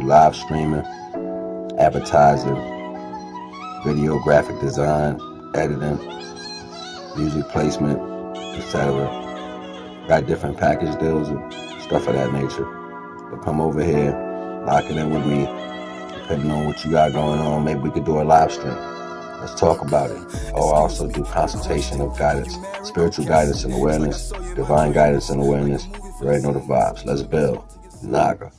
live streaming, advertising, video graphic design, editing, music placement, etc. Got different package deals and stuff of that nature. But come over here, lock it in with me. Depending on what you got going on, maybe we could do a live stream. Let's talk about it. Or also do consultation of guidance, spiritual guidance and awareness, divine guidance and awareness. You already know the vibes. Let's build. Naga.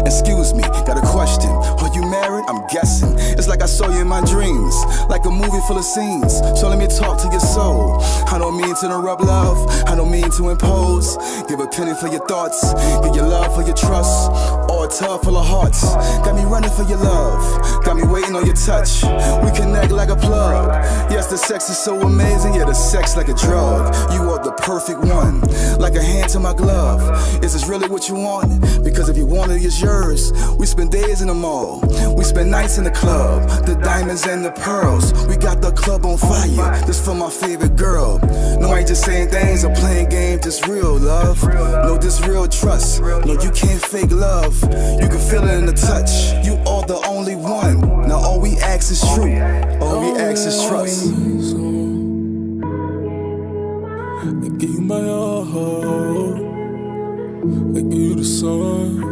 Excuse me, got a question. Are you married? I'm guessing. It's like I saw you in my dreams, like a movie full of scenes. So let me talk to your soul. I don't mean to interrupt love, I don't mean to impose. Give a penny for your thoughts, give your love for your trust, or a tub full of hearts. Got me running for your love, got me waiting on your touch. We connect like a plug. Yes, the sex is so amazing, yeah, the sex like a drug. You are the perfect one, like a hand to my glove. Is this really what you want? Because if you want it, it's yours. We spend days in the mall, we spend nights in the club, the diamonds and the pearls. We got the club on fire, this for my favorite girl. No, I ain't just saying things or playing games, this real love. No, this real trust. No, you can't fake love, you can feel it in the touch. You are the only one, now all we ask is true, all we ask is trust. I give you my all, I give you the sun.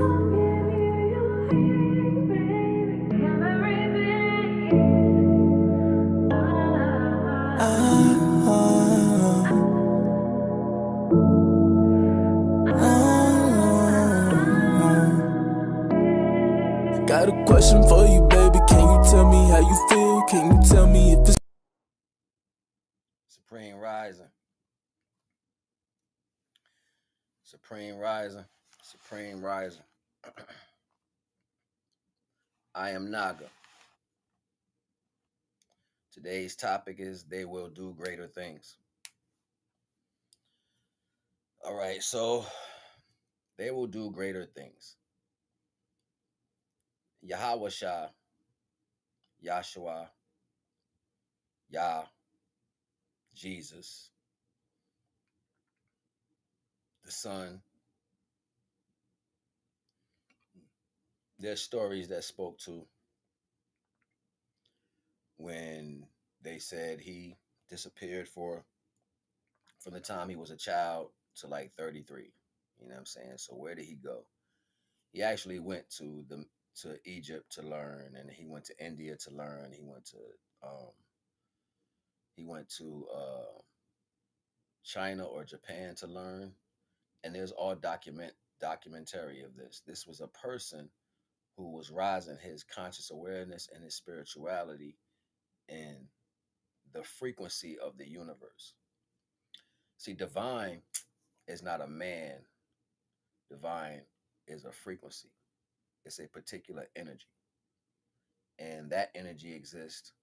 Got a question for you, baby. Can you tell me how you feel? Can you tell me if it's Supreme Rising. Supreme Rising. Supreme Rising. I am Naga. Today's topic is they will do greater things. All right, so they will do greater things. Yahweh Shah, Yahshua, Yah, Jesus, the Son. There's stories that spoke to when they said he disappeared from the time he was a child to like 33. You know what I'm saying? So where did he go? He actually went to Egypt to learn, and he went to India to learn. He went to China or Japan to learn, and there's all documentary of this. This was a person who was rising his conscious awareness and his spirituality in the frequency of the universe. See, divine is not a man. Divine is a frequency. It's a particular energy. And that energy exists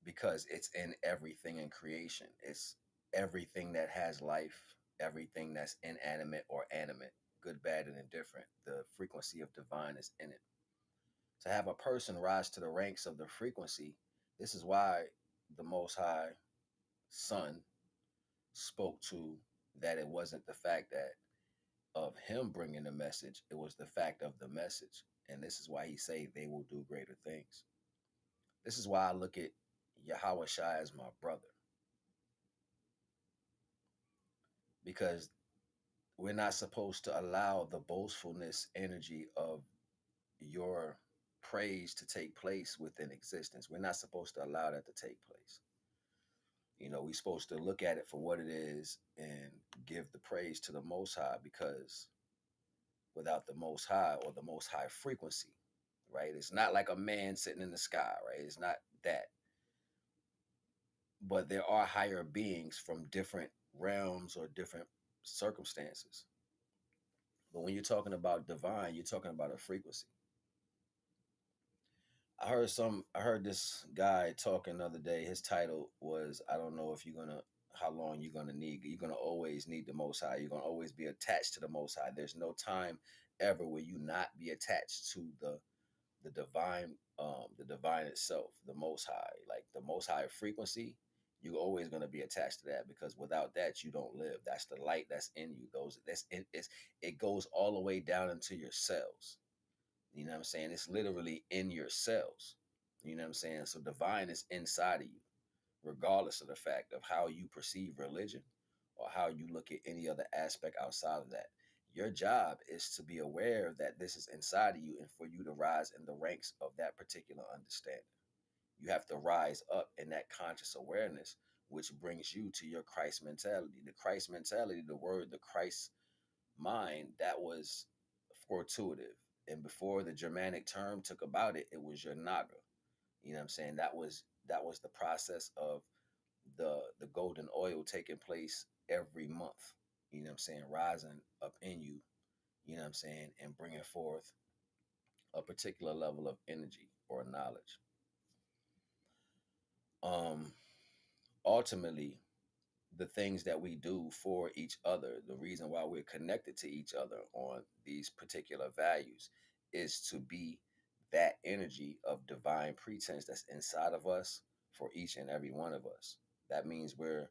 because it's in everything in creation. It's everything that has life, everything that's inanimate or animate, good, bad, and indifferent. The frequency of divine is in it. To have a person rise to the ranks of the frequency, this is why the Most High Son spoke to that it wasn't the fact that of him bringing the message, it was the fact of the message. And this is why he say they will do greater things. This is why I look at Yahweh Shai as my brother, because we're not supposed to allow the boastfulness energy of your praise to take place within existence. We're not supposed to allow that to take place. You know, we're supposed to look at it for what it is and give the praise to the Most High, because without the Most High or the Most High frequency, right? It's not like a man sitting in the sky, right? It's not that. But there are higher beings from different realms or different circumstances. But when you're talking about divine, you're talking about a frequency. I heard this guy talking the other day. His title was, I don't know if you're gonna how long you're gonna need. You're gonna always need the most high. You're gonna always be attached to the most high. There's no time ever where you not be attached to the divine itself, the most high, like the most high frequency. You're always going to be attached to that, because without that you don't live. That's the light that's in you. It goes all the way down into your cells. You know what I'm saying? It's literally in your cells. You know what I'm saying? So divine is inside of you, regardless of the fact of how you perceive religion or how you look at any other aspect outside of that. Your job is to be aware that this is inside of you and for you to rise in the ranks of that particular understanding. You have to rise up in that conscious awareness, which brings you to your Christ mentality. The Christ mentality, the word, the Christ mind, that was fortuitive. And before the Germanic term took about it, it was your Naga. You know what I'm saying? That was the process of the golden oil taking place every month. You know what I'm saying? Rising up in you. You know what I'm saying? And bringing forth a particular level of energy or knowledge. Um, Ultimately, the things that we do for each other, the reason why we're connected to each other on these particular values, is to be that energy of divine pretense that's inside of us for each and every one of us. That means we're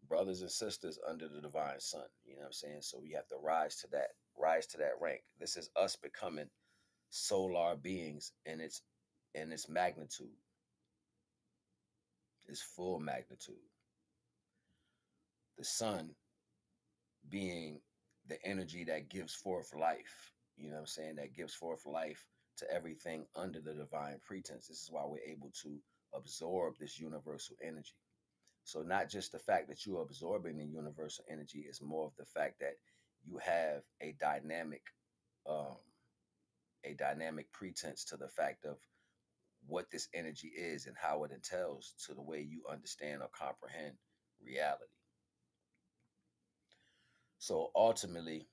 brothers and sisters under the divine sun. You know what I'm saying? So we have to rise to that rank. This is us becoming solar beings in its magnitude, its full magnitude. The sun being the energy that gives forth life. You know what I'm saying? That gives forth life to everything under the divine pretense. This is why we're able to absorb this universal energy. So not just the fact that you're absorbing the universal energy, is more of the fact that you have um, a dynamic pretense to the fact of what this energy is and how it entails to the way you understand or comprehend reality. So ultimately,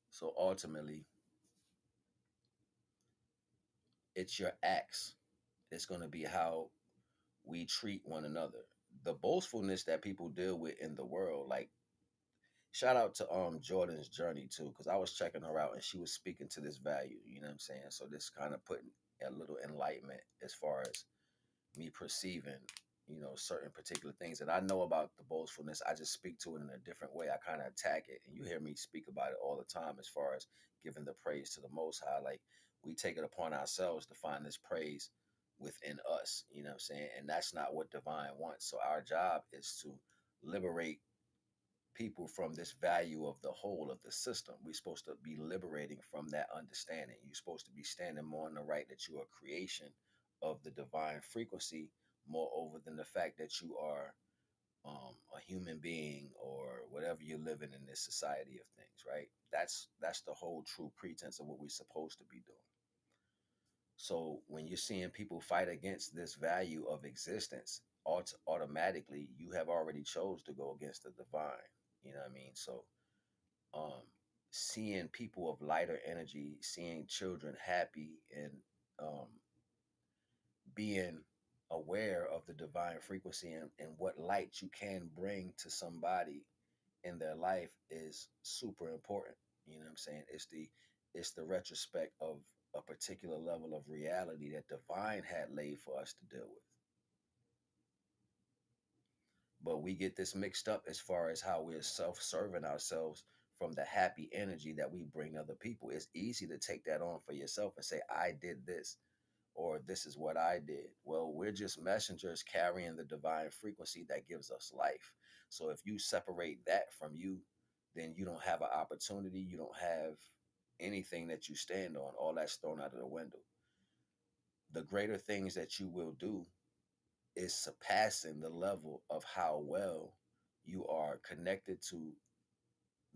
so ultimately, it's your acts. It's going to be how we treat one another. The boastfulness that people deal with in the world, like, shout out to Jordan's journey too, because I was checking her out and she was speaking to this value. You know what I'm saying? So this kind of putting a little enlightenment as far as me perceiving, certain particular things that I know about the boastfulness. I just speak to it in a different way. I kind of attack it, and you hear me speak about it all the time as far as giving the praise to the Most High. Like, we take it upon ourselves to find this praise within us. You know what I'm saying? And that's not what divine wants. So our job is to liberate people from this value of the whole of the system. We're supposed to be liberating from that understanding. You're supposed to be standing more on the right that you are a creation of the divine frequency, moreover than the fact that you are a human being or whatever you're living in this society of things, right? That's the whole true pretense of what we're supposed to be doing. So when you're seeing people fight against this value of existence, automatically you have already chose to go against the divine. You know what I mean? So um, seeing people of lighter energy, seeing children happy, and um, being aware of the divine frequency and what light you can bring to somebody in their life is super important. You know what I'm saying? It's the retrospect of a particular level of reality that divine had laid for us to deal with. But we get this mixed up as far as how we're self-serving ourselves from the happy energy that we bring to other people. It's easy to take that on for yourself and say, I did this, or this is what I did. Well, we're just messengers carrying the divine frequency that gives us life. So if you separate that from you, then you don't have an opportunity. You don't have anything that you stand on. All that's thrown out of the window. The greater things that you will do is surpassing the level of how well you are connected to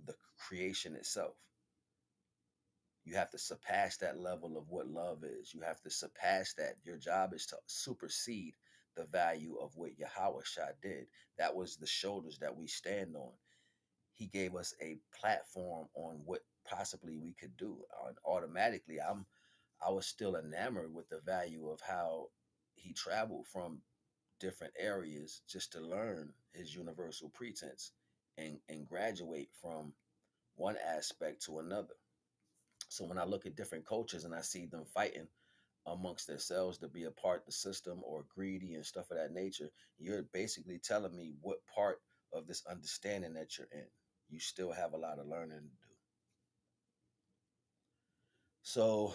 the creation itself. You have to surpass that level of what love is. You have to surpass that. Your job is to supersede the value of what Yahweh Shah did. That was the shoulders that we stand on. He gave us a platform on what possibly we could do. And automatically, I was still enamored with the value of how he traveled from different areas just to learn his universal pretense and graduate from one aspect to another. So when I look at different cultures and I see them fighting amongst themselves to be a part of the system or greedy and stuff of that nature, you're basically telling me what part of this understanding that you're in. You still have a lot of learning to do. So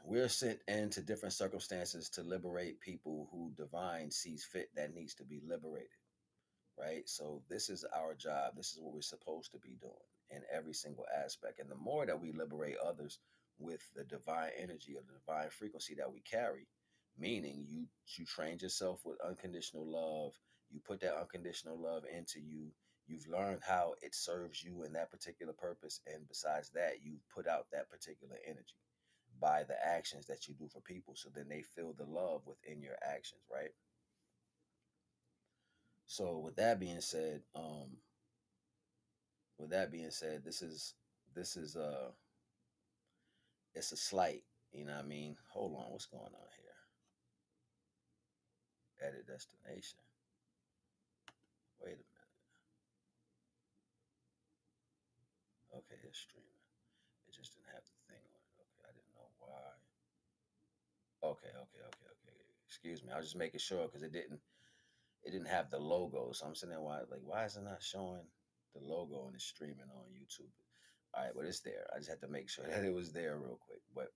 we're sent into different circumstances to liberate people who divine sees fit that needs to be liberated, right? So this is our job. This is what we're supposed to be doing in every single aspect. And the more that we liberate others with the divine energy or the divine frequency that we carry, meaning you train yourself with unconditional love, you put that unconditional love into you, you've learned how it serves you in that particular purpose, and besides that, you put out that particular energy by the actions that you do for people, so then they feel the love within your actions, right? So with that being said, this is it's a slight, you know what I mean? Hold on, what's going on here? Edit destination. Wait a minute. Okay, it's streaming. It just didn't have the thing on it. Okay, I didn't know why. Okay. Excuse me. I was just making sure because it didn't have the logo. So I'm sitting there why is it not showing the logo and it's streaming on YouTube? All right, but it's there. I just had to make sure that it was there real quick. But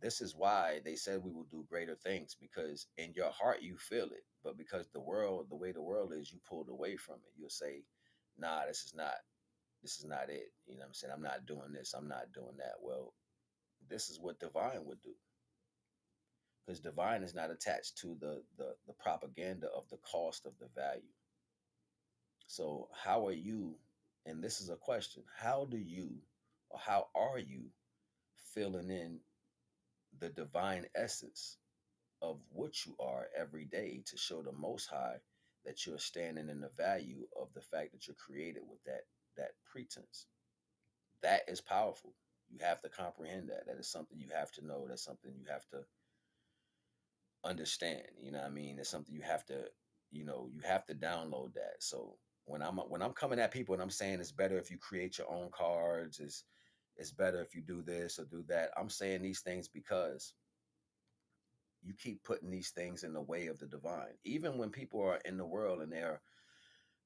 this is why they said we will do greater things, because in your heart you feel it, but because the way the world is, you pulled away from it. You'll say, nah, this is not it. You know what I'm saying? I'm not doing this, I'm not doing that. Well, this is what divine would do, because divine is not attached to the propaganda of the cost of the value. So how are you, and this is a question, how do you, or how are you filling in the divine essence of what you are every day to show the Most High that you're standing in the value of the fact that you're created with that pretense? That is powerful. You have to comprehend that. That is something you have to know. That's something you have to understand. You know what I mean? It's something you have to, you have to download that. So when I'm coming at people and I'm saying it's better if you create your own cards, it's better if you do this or do that. I'm saying these things because you keep putting these things in the way of the divine. Even when people are in the world and they're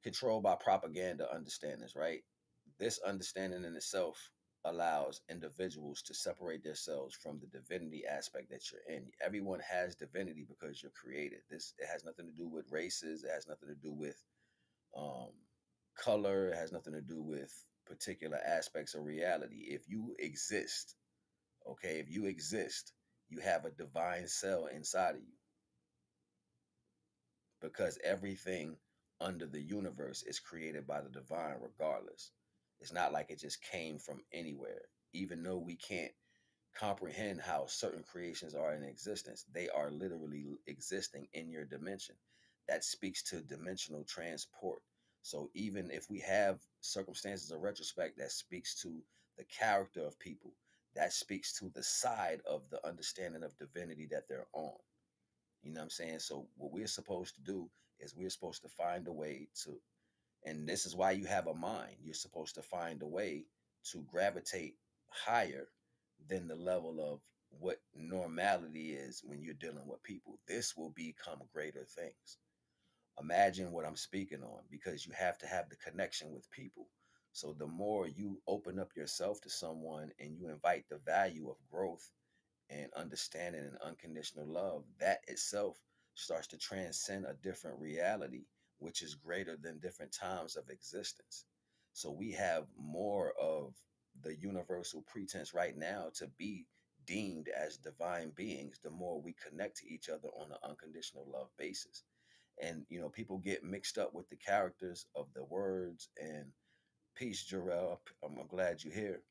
controlled by propaganda understandings, right? This understanding in itself allows individuals to separate themselves from the divinity aspect that you're in. Everyone has divinity because you're created. This It has nothing to do with races. It has nothing to do with um, color. It has nothing to do with particular aspects of reality. If you exist, okay, if you exist, you have a divine cell inside of you, because everything under the universe is created by the divine regardless. It's not like it just came from anywhere. Even though we can't comprehend how certain creations are in existence, they are literally existing in your dimension. That speaks to dimensional transport. So even if we have circumstances of retrospect that speaks to the character of people, that speaks to the side of the understanding of divinity that they're on. You know what I'm saying? So what we're supposed to do is we're supposed to find a way to, and this is why you have a mind. You're supposed to find a way to gravitate higher than the level of what normality is when you're dealing with people. This will become greater things. Imagine what I'm speaking on, because you have to have the connection with people. So the more you open up yourself to someone and you invite the value of growth and understanding and unconditional love, that itself starts to transcend a different reality, which is greater than different times of existence. So we have more of the universal pretense right now to be deemed as divine beings the more we connect to each other on an unconditional love basis. And people get mixed up with the characters of the words. And peace, Jarrell, I'm glad you're here.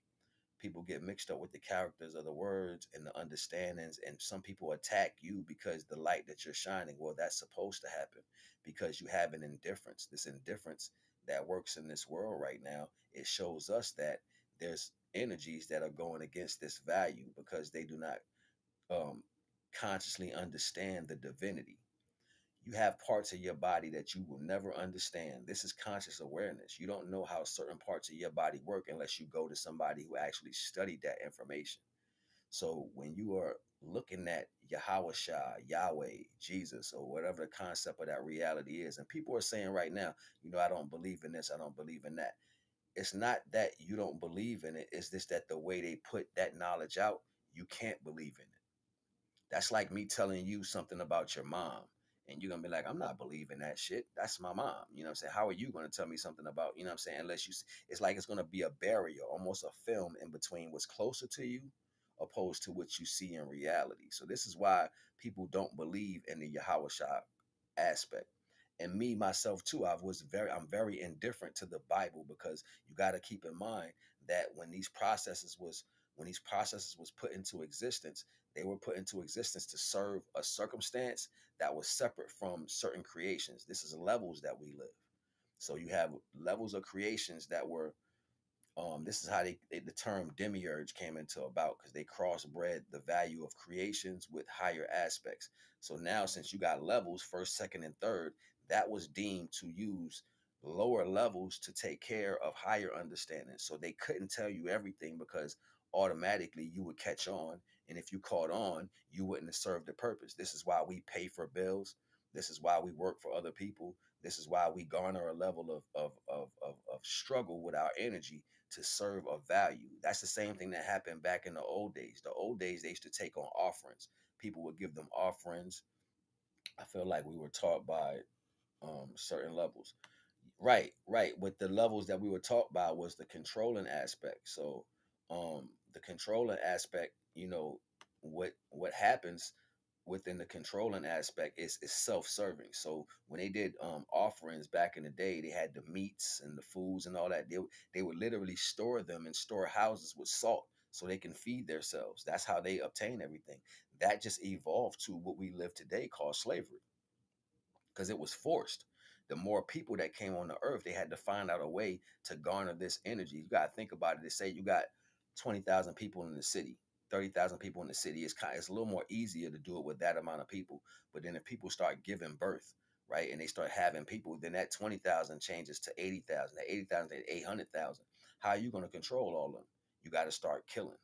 People get mixed up with the characters of the words and the understandings, and some people attack you because the light that you're shining, well, that's supposed to happen because you have an indifference. This indifference that works in this world right now, it shows us that there's energies that are going against this value because they do not um, consciously understand the divinity. You have parts of your body that you will never understand. This is conscious awareness. You don't know how certain parts of your body work unless you go to somebody who actually studied that information. So when you are looking at Yahweh Shah, Yahweh, Jesus, or whatever the concept of that reality is, and people are saying right now, I don't believe in this, I don't believe in that. It's not that you don't believe in it, it's just that the way they put that knowledge out, you can't believe in it. That's like me telling you something about your mom. And you're gonna be like, I'm not believing that shit. That's my mom. You know what I'm saying? How are you gonna tell me something about, what I'm saying? Unless it's like it's gonna be a barrier, almost a film in between what's closer to you opposed to what you see in reality. So this is why people don't believe in the Yahweh Shah aspect. And me, myself too, I'm very indifferent to the Bible because you gotta keep in mind that when these processes was put into existence, they were put into existence to serve a circumstance that was separate from certain creations. This is levels that we live. So you have levels of creations that were this is how the term demiurge came into about because they crossbred the value of creations with higher aspects. So now, since you got levels, first, second, and third, that was deemed to use lower levels to take care of higher understanding. So they couldn't tell you everything because automatically you would catch on. And if you caught on, you wouldn't have served the purpose. This is why we pay for bills. This is why we work for other people. This is why we garner a level of struggle with our energy to serve a value. That's the same thing that happened back in the old days. The old days, they used to take on offerings. People would give them offerings. I feel like we were taught by certain levels. Right. With the levels that we were taught by was the controlling aspect. So the controlling aspect, what happens within the controlling aspect is self-serving. So when they did offerings back in the day, they had the meats and the foods and all that. They would literally store them in storehouses with salt so they can feed themselves. That's how they obtain everything. That just evolved to what we live today called slavery because it was forced. The more people that came on the earth, they had to find out a way to garner this energy. You got to think about it. They say you got 20,000 people in the city, 30,000 people in the city. It's a little more easier to do it with that amount of people. But then if people start giving birth, right, and they start having people, then that 20,000 changes to 80,000, that 80,000 to 800,000. How are you going to control all of them? You got to start killing.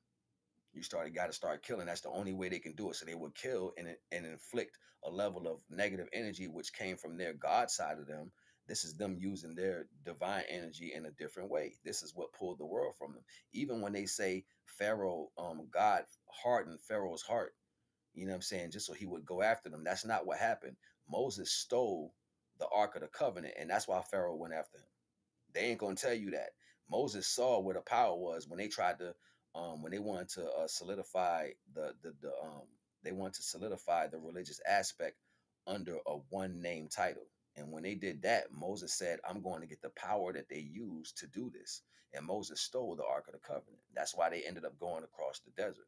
Got to start killing. That's the only way they can do it. So they would kill and inflict a level of negative energy which came from their God side of them. This is them using their divine energy in a different way. This is what pulled the world from them. Even when they say Pharaoh, God hardened Pharaoh's heart, you know what I'm saying, just so he would go after them. That's not what happened. Moses stole the Ark of the Covenant, and that's why Pharaoh went after him. They ain't gonna tell you that. Moses saw where the power was when they tried to, when they wanted to solidify they wanted to solidify the religious aspect under a one name title. And when they did that, Moses said, "I'm going to get the power that they use to do this." And Moses stole the Ark of the Covenant. That's why they ended up going across the desert.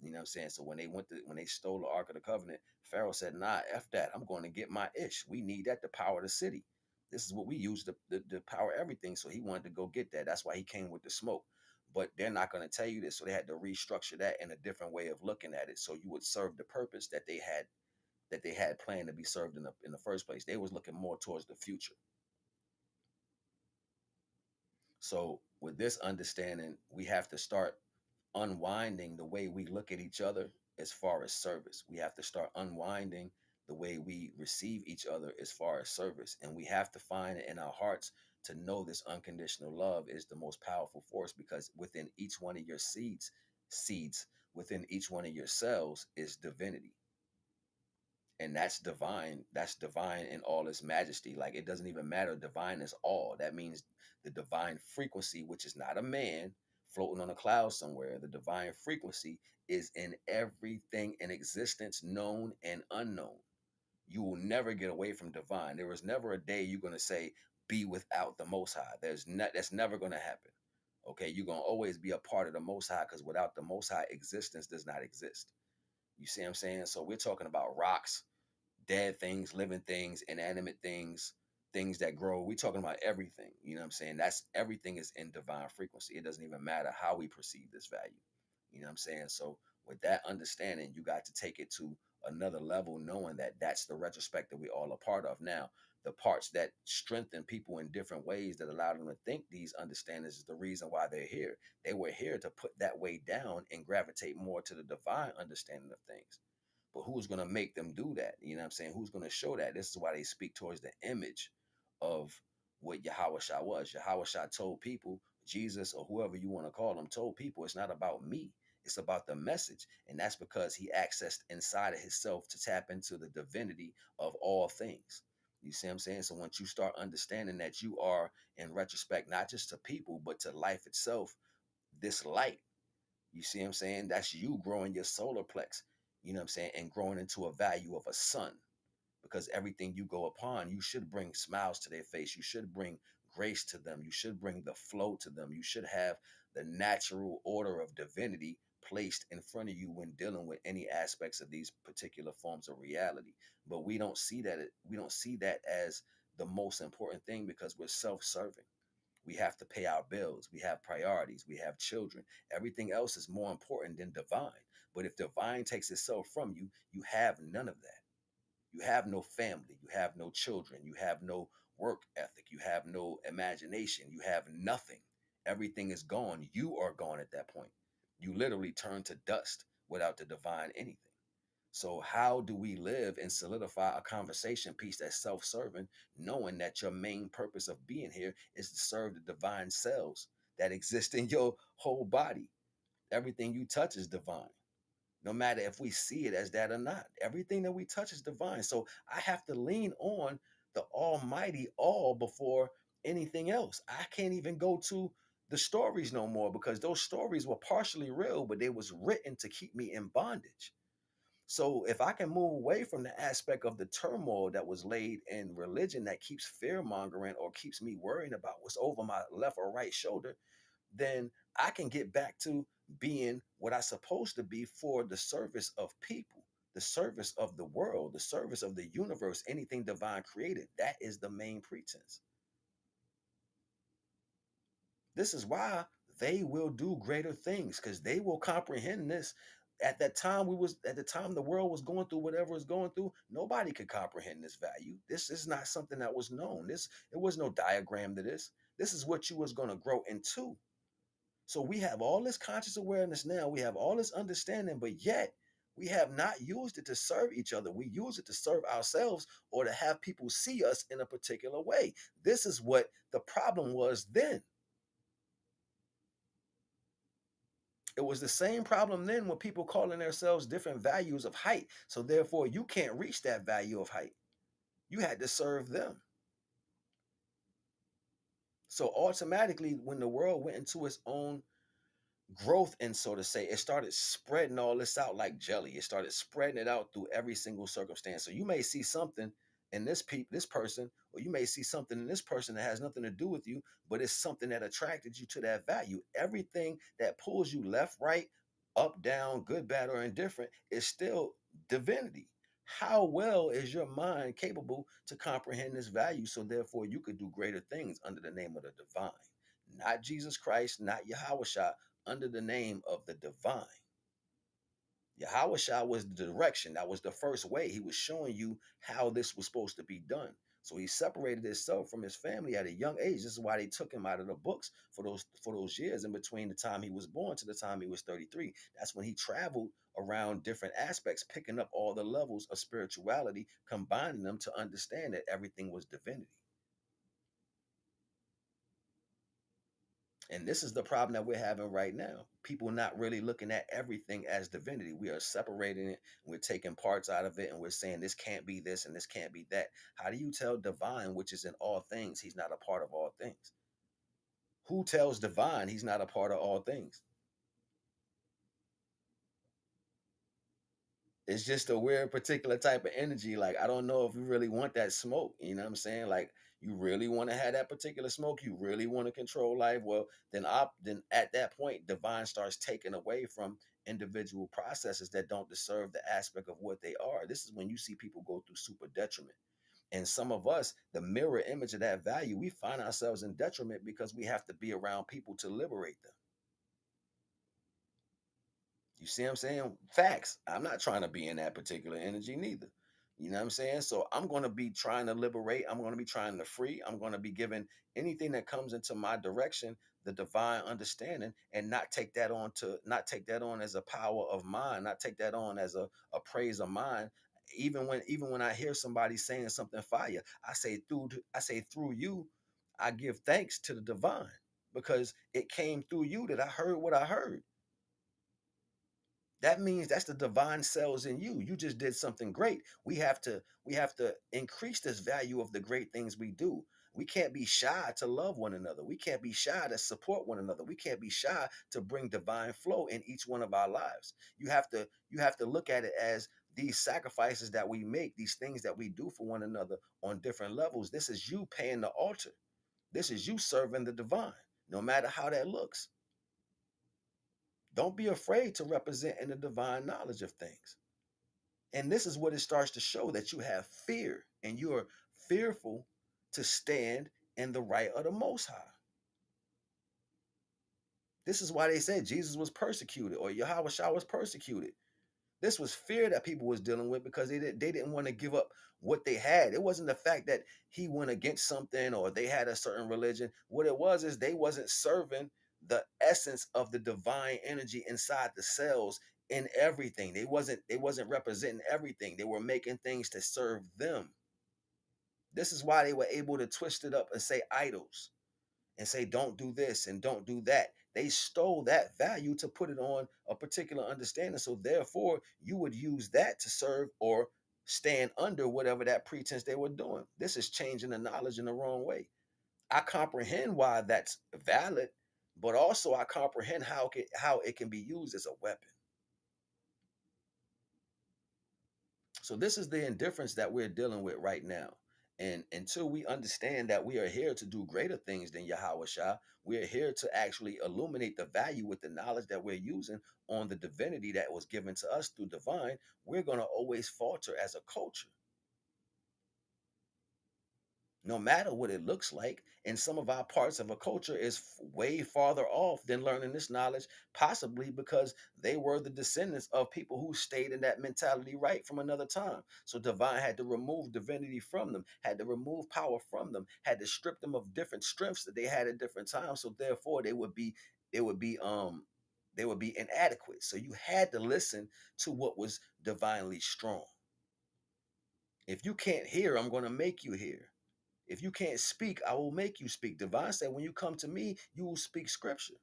You know what I'm saying? So when they stole the Ark of the Covenant, Pharaoh said, "Nah, f that. I'm going to get my ish. We need that to power the city. This is what we use to power everything." So he wanted to go get that. That's why he came with the smoke. But they're not going to tell you this. So they had to restructure that in a different way of looking at it. So you would serve the purpose that they had planned to be served in the first place. They was looking more towards the future. So with this understanding, we have to start unwinding the way we look at each other as far as service. We have to start unwinding the way we receive each other as far as service. And we have to find it in our hearts to know this unconditional love is the most powerful force because within each one of your seeds, within each one of your cells is divinity. And that's divine in all its majesty. Like it doesn't even matter, divine is all. That means the divine frequency, which is not a man floating on a cloud somewhere. The divine frequency is in everything in existence, known and unknown. You will never get away from divine. There was never a day you're going to say be without the most high. That's never going to happen. Okay, you're going to always be a part of the most high because without the most high, existence does not exist. You see what I'm saying? So we're talking about rocks, dead things, living things, inanimate things, things that grow. We're talking about everything. You know what I'm saying? That's everything is in divine frequency. It doesn't even matter how we perceive this value. You know what I'm saying? So With that understanding, you got to take it to another level, knowing that that's the retrospect that we all a part of. Now, the parts that strengthen people in different ways that allow them to think these understandings is the reason why they're here. They were here to put that weight down and gravitate more to the divine understanding of things. But who's going to make them do that? You know what I'm saying? Who's going to show that? This is why they speak towards the image of what Yahweh Shah was. Yahweh Shah told people, Jesus or whoever you want to call them, told people it's not about me. It's about the message. And that's because he accessed inside of himself to tap into the divinity of all things. You see what I'm saying? So once you start understanding that you are, in retrospect, not just to people, but to life itself, this light, you see what I'm saying? That's you growing your solar plex, you know what I'm saying? And growing into a value of a sun, because everything you go upon, you should bring smiles to their face. You should bring grace to them. You should bring the flow to them. You should have the natural order of divinity placed in front of you when dealing with any aspects of these particular forms of reality. But we don't see that. We don't see that as the most important thing because we're self-serving. We have to pay our bills. We have priorities. We have children. Everything else is more important than divine. But if divine takes itself from you, you have none of that. You have no family. You have no children. You have no work ethic. You have no imagination. You have nothing. Everything is gone. You are gone at that point. You literally turn to dust without the divine anything. So, how do we live and solidify a conversation piece that's self serving, knowing that your main purpose of being here is to serve the divine cells that exist in your whole body? Everything you touch is divine, no matter if we see it as that or not. Everything that we touch is divine. So I have to lean on the Almighty all before anything else. I can't even go to the stories no more because those stories were partially real, but they was written to keep me in bondage. So if I can move away from the aspect of the turmoil that was laid in religion that keeps fear mongering or keeps me worrying about what's over my left or right shoulder, then I can get back to being what I'm supposed to be for the service of people, the service of the world, the service of the universe, anything divine created. That is the main pretense. This is why they will do greater things because they will comprehend this. At the time the world was going through whatever it's going through, nobody could comprehend this value. This is not something that was known. It was no diagram to this. This is what you was going to grow into. So we have all this conscious awareness now, we have all this understanding, but yet we have not used it to serve each other. We use it to serve ourselves or to have people see us in a particular way. This is what the problem was then. It was the same problem then with people calling themselves different values of height. So therefore, you can't reach that value of height. You had to serve them. So automatically, when the world went into its own growth, and so to say, it started spreading all this out like jelly. It started spreading it out through every single circumstance. So you may see something in this person, or you may see something in this person that has nothing to do with you, but it's something that attracted you to that value. Everything that pulls you left, right, up, down, good, bad, or indifferent is still divinity. How well is your mind capable to comprehend this value so therefore you could do greater things under the name of the divine? Not Jesus Christ, not Yahweh Shah, under the name of the divine. Yahweh Shah was the direction. That was the first way. He was showing you how this was supposed to be done. So he separated himself from his family at a young age. This is why they took him out of the books for those years in between the time he was born to the time he was 33. That's when he traveled around different aspects, picking up all the levels of spirituality, combining them to understand that everything was divinity. And this is the problem that we're having right now. People not really looking at everything as divinity. We are separating it. We're taking parts out of it and we're saying this can't be this and this can't be that. How do you tell divine, which is in all things, he's not a part of all things? Who tells divine he's not a part of all things? It's just a weird particular type of energy. Like, I don't know if you really want that smoke. You know what I'm saying? Like, you really want to have that particular smoke. You really want to control life. Well, then at that point, divine starts taking away from individual processes that don't deserve the aspect of what they are. This is when you see people go through super detriment. And some of us, the mirror image of that value, we find ourselves in detriment because we have to be around people to liberate them. You see what I'm saying? Facts. I'm not trying to be in that particular energy neither. You know what I'm saying? So I'm going to be trying to liberate. I'm going to be trying to free. I'm going to be giving anything that comes into my direction the divine understanding, and not take that on as a power of mine, not take that on as a praise of mine. Even when I hear somebody saying something fire, I say through you, I give thanks to the divine because it came through you that I heard what I heard. That means that's the divine cells in you. You just did something great. We have to increase this value of the great things we do. We can't be shy to love one another. We can't be shy to support one another. We can't be shy to bring divine flow in each one of our lives. You have to look at it as these sacrifices that we make, these things that we do for one another on different levels. This is you paying the altar. This is you serving the divine, no matter how that looks. Don't be afraid to represent in the divine knowledge of things. And this is what it starts to show, that you have fear and you're fearful to stand in the right of the Most High. This is why they said Jesus was persecuted, or Yahweh Shah was persecuted. This was fear that people was dealing with because they didn't want to give up what they had. It wasn't the fact that he went against something or they had a certain religion. What it was is they wasn't serving the essence of the divine energy inside the cells in everything. They wasn't representing everything. They were making things to serve them. This is why they were able to twist it up and say idols and say don't do this and don't do that. They stole that value to put it on a particular understanding. So therefore, you would use that to serve or stand under whatever that pretense they were doing. This is changing the knowledge in the wrong way. I comprehend why that's valid, but also I comprehend how it can be used as a weapon. So this is the indifference that we're dealing with right now. And until we understand that we are here to do greater things than Yahweh Shah, we are here to actually illuminate the value with the knowledge that we're using on the divinity that was given to us through divine, we're going to always falter as a culture, no matter what it looks like. And some of our parts of a culture is way farther off than learning this knowledge, possibly because they were the descendants of people who stayed in that mentality right from another time. So divine had to remove divinity from them, had to remove power from them, had to strip them of different strengths that they had at different times. So therefore they would be they would be inadequate. So you had to listen to what was divinely strong. If you can't hear, I'm going to make you hear. If you can't speak, I will make you speak. Divine said, when you come to me, you will speak scripture.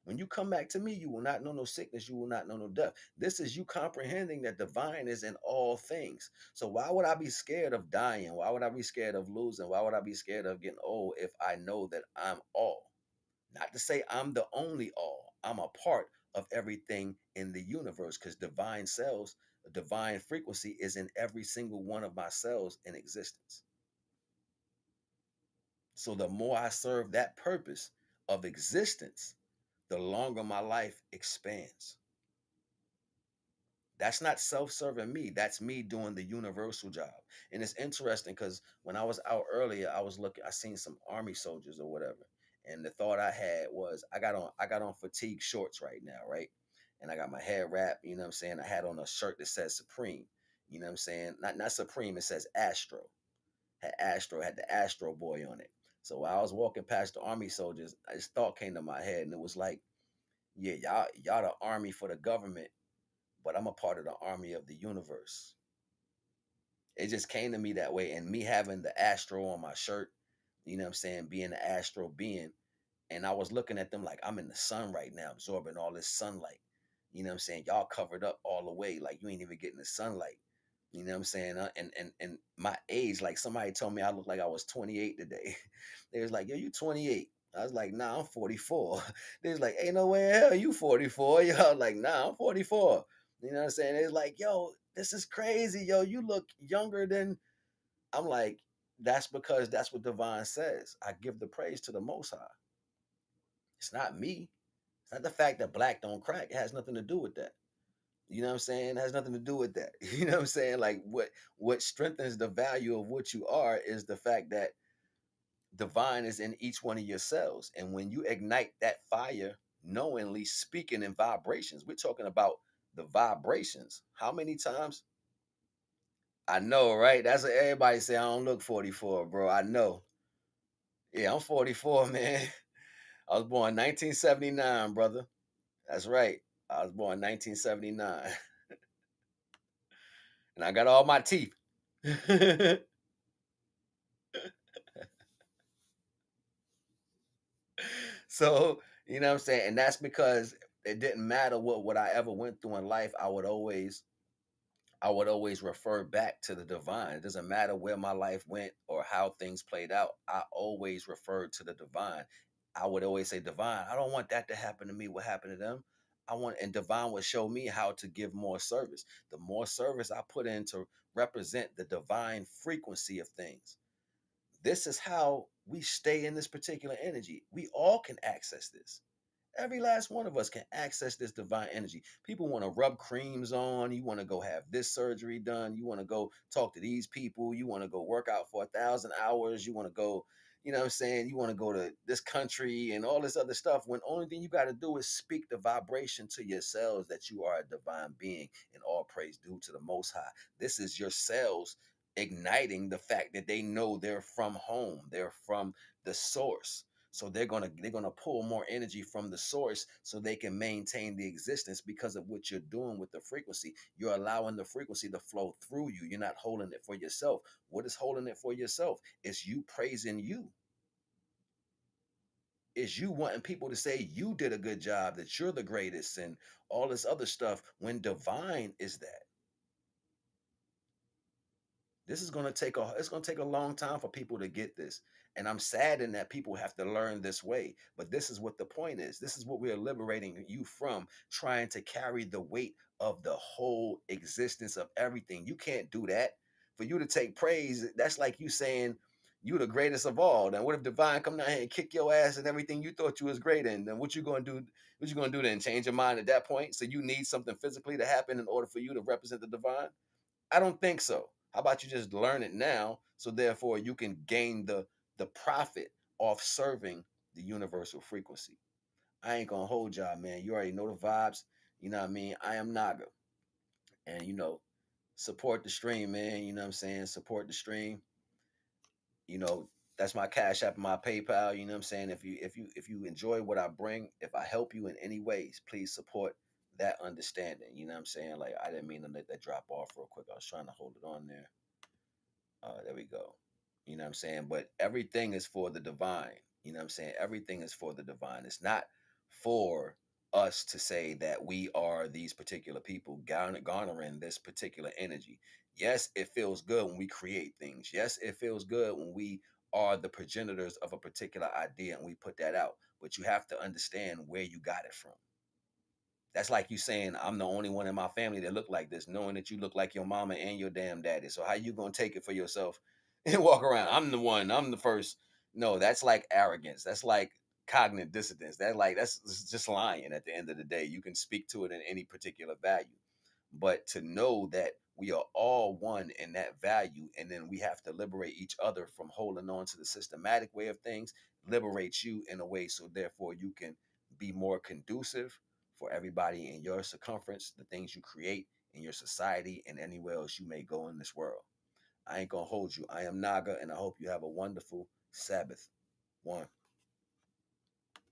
When you come back to me, you will not know no sickness, you will not know no death. This is you comprehending that divine is in all things. So why would I be scared of dying? Why would I be scared of losing? Why would I be scared of getting old if I know that I'm all? Not to say I'm the only all. I'm a part of everything in the universe, because divine cells, divine frequency is in every single one of my cells in existence. So the more I serve that purpose of existence, the longer my life expands. That's not self-serving me. That's me doing the universal job. And it's interesting because when I was out earlier, I seen some army soldiers or whatever. And the thought I had was I got on fatigue shorts right now, right? And I got my hair wrapped, you know what I'm saying? I had on a shirt that says Supreme. You know what I'm saying? Not Supreme, it says Astro. Had the Astro Boy on it. So while I was walking past the army soldiers, this thought came to my head, and it was like, yeah, y'all the army for the government, but I'm a part of the army of the universe. It just came to me that way, and me having the Astro on my shirt, you know what I'm saying, being the Astro being, and I was looking at them like I'm in the sun right now, absorbing all this sunlight. You know what I'm saying? Y'all covered up all the way, like you ain't even getting the sunlight. You know what I'm saying? And my age, like somebody told me I looked like I was 28 today. They was like, yo, you 28. I was like, nah, I'm 44. They was like, ain't no way in hell you 44. Yo, like, nah, I'm 44. You know what I'm saying? It's like, yo, this is crazy. Yo, you look younger than. I'm like, that's because that's what divine says. I give the praise to the Most High. It's not me. It's not the fact that black don't crack. It has nothing to do with that. You know what I'm saying? It has nothing to do with that. You know what I'm saying? Like what strengthens the value of what you are is the fact that divine is in each one of your cells. And when you ignite that fire knowingly speaking in vibrations. We're talking about the vibrations. How many times? I know, right? That's what everybody say. I don't look 44, bro. I know. Yeah, I'm 44, man. I was born 1979, brother. That's right. I was born 1979. And I got all my teeth. So, you know what I'm saying? And that's because it didn't matter what I ever went through in life. I would always refer back to the divine. It doesn't matter where my life went or how things played out. I always referred to the divine. I would always say, Divine, I don't want that to happen to me. What happened to them? And divine would show me how to give more service. The more service I put in to represent the divine frequency of things, this is how we stay in this particular energy. We all can access this. Every last one of us can access this divine energy. People want to rub creams on. You want to go have this surgery done. You want to go talk to these people. You want to go work out for 1,000 hours. You want to go, you know what I'm saying? You want to go to this country and all this other stuff. When only thing you got to do is speak the vibration to yourselves that you are a divine being, and all praise due to the Most High. This is your cells igniting the fact that they know they're from home. They're from the source, so they're gonna pull more energy from the source so they can maintain the existence because of what you're doing with the frequency. You're allowing the frequency to flow through you. You're not holding it for yourself. What is holding it for yourself? It's you praising you. It's you wanting people to say you did a good job, that you're the greatest, and all this other stuff, when divine is that. This is going to take a it's going to take a long time for people to get this, and I'm saddened that people have to learn this way. But this is what the point is. This is what we are liberating you from, trying to carry the weight of the whole existence of everything. You can't do that. For you to take praise, that's like you saying you the greatest of all. Then what if divine come down here and kick your ass and everything you thought you was great in? Then what you gonna do? What you gonna do then? Change your mind at that point? So you need something physically to happen in order for you to represent the divine? I don't think so. How about you just learn it now, so therefore you can gain the profit off serving the universal frequency. I ain't gonna hold y'all, man. You already know the vibes. You know what I mean? I am Naga. And support the stream, man. You know what I'm saying? Support the stream. You know, that's my Cash App and my PayPal. You know what I'm saying? If you enjoy what I bring, if I help you in any ways, please support that understanding. You know what I'm saying? Like, I didn't mean to let that drop off real quick. I was trying to hold it on there. There we go. You know what I'm saying? But everything is for the divine. You know what I'm saying? Everything is for the divine. It's not for us to say that we are these particular people garnering this particular energy. Yes, it feels good when we create things. Yes, it feels good when we are the progenitors of a particular idea and we put that out. But you have to understand where you got it from. That's like you saying, I'm the only one in my family that look like this, knowing that you look like your mama and your damn daddy. So how you gonna take it for yourself and walk around? I'm the one, I'm the first. No, that's like arrogance. That's like cognitive dissonance. That's just lying at the end of the day. You can speak to it in any particular value. But to know that we are all one in that value, and then we have to liberate each other from holding on to the systematic way of things, liberate you in a way so therefore you can be more conducive for everybody in your circumference, the things you create in your society, and anywhere else you may go in this world. I ain't gonna hold you. I am Naga, and I hope you have a wonderful Sabbath. One.